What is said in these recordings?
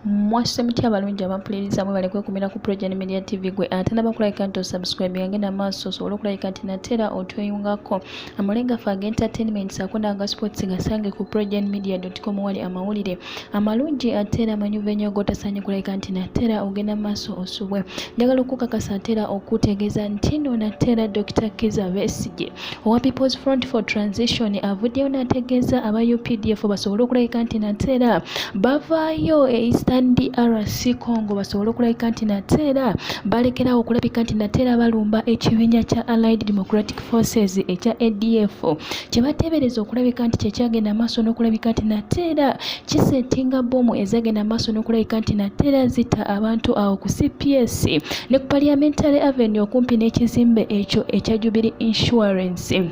Mwase mutya abalungi abampuliriza mwe balekwe kumira ku Project Media TV gwe atana bakulika nti subscribe ngenda maaso osobola okulika nti natera otweyungako amulenga faga entertainment sakunda sports gasange ku projectmedia.com wali amawulire amalungi atera Muveeyo gotasanye kulika nti natera ogenda maaso osubwe njagala okukakasa atera okutegeeza nti no natera Dr. Kizza Besigye owa People's Front for Transition avuddeyo nategeeza aba Updf basobola okulika nti natera bavaayo Eastern DRC congo basobola okulabika nti natera balekerawo okulabika nti natera balumba ekibiina kya Allied Democratic Forces ekya ADF kyebateebereza okulabika nti kyekyagenda maaso n'okulabika nti natera kisetinga bomu ezagenda maaso n'okulabika nti natera zita abantu awo ku CPS ne ku Parliamentary Avenue okumpi n'ekizimbe ekyo ekya Jubilee Insurance.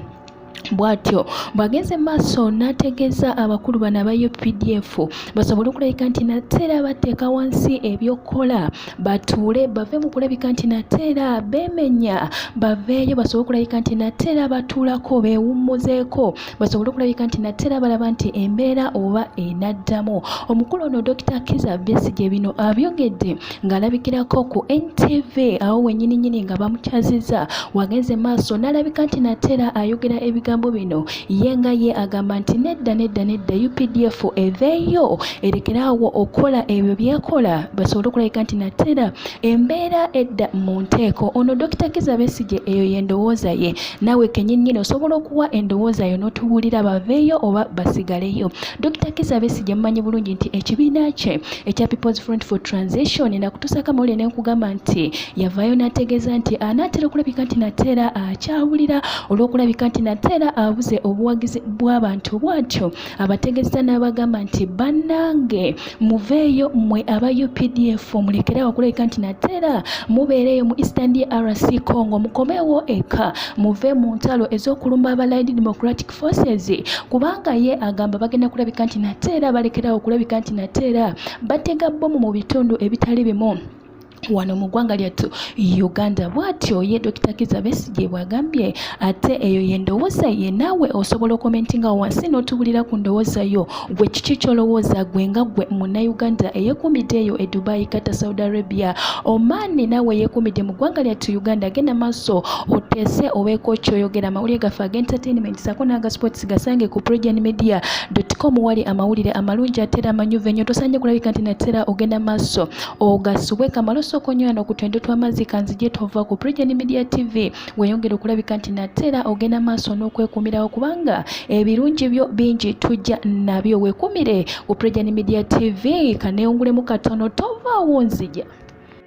Bwatyo bwagenze maaso nategeeza abakulu bana ba UPDF basobola okulabika nti natera bateeka wansi ebyokola batuule bave mu kulabika nti natera bemenya baveeyo basobola okulabika nti natera batuulako beewummuzeeko basobola okulabika nti natera balaba nti embeera oba enaddamu. Omukulu ono Dr. Kizza Besigye bino abyogedde ng'alabikirako ku NTV awo wennyini nga bamukyaziza wagenze maaso n'alabika nti natera ayogera ebigambo bino yenga ye agamba nti nedda UPDF eveeyo erekeraawo okola ebyo byekola basobola okulabika nti natera embeera edda mu nteeko. Ono Dr. Kizza Besigye eyo yendowooza ye nawe kenyinnyini osobola okuwa endowooza yo n'otubuulira baveeyo oba basigaleyo. Dr. Kizza Besigye mumanyi bulungi nti ekibiina kye ekya People's Front for Transition nakutusaka mawulire n'ekugamba nti yavaayo n'ategeeza nti anaatera okulabika nti natera akyawulira olw'okulabika nti natera abuze obuwagizi bw'abantu bwatyo abategeeza n'abagamba nti bannange muveeyo mmwe aba UPDF mulekerawo okulabika nti natera mubeereyo mu Eastern DRC congo mukomewo eka muve mu ntalo ez'okulumba aba Allied Democratic Forces kubanga ye agamba bagenda kulabika nti natera balekerawo okulabika nti natera batega bomu mu bitundu ebitali bimu wano mu ggwanga lyattu Uganda. Bwatyo ye Dr. Kizza Besigye bwagambye ate eyo yendowooza ye naawe osobola okomentinga wansi n'otubulira ku ndowooza yo gwe kiki kyolowooza gwe nga gwe munnayuganda eyeekuumidde eyo e Dubai, Qatar, Saudi Arabia, Oman naawe yeekuumidde mu ggwanga lyattu Uganda. Genda maaso oteese obeeko kyoyogera amawulire gaffe ag'entertainment sako n'aga sports gasange ku projectmedia.com wali amawulire amalungi atera Muveeyo tosanye kulabika nti natera ogenda maaso ogasubwe kamalo sokonyoana okutwendo tw'amazzi kanzije tova ku Project Media TV weyongera okulabika nti natera ogenda maaso n'okwekumirawo kubanga ebirungi byo bingi tujja nabyo weekumire ku Project Media TV kaneewungulemu katono tovaawo nzija.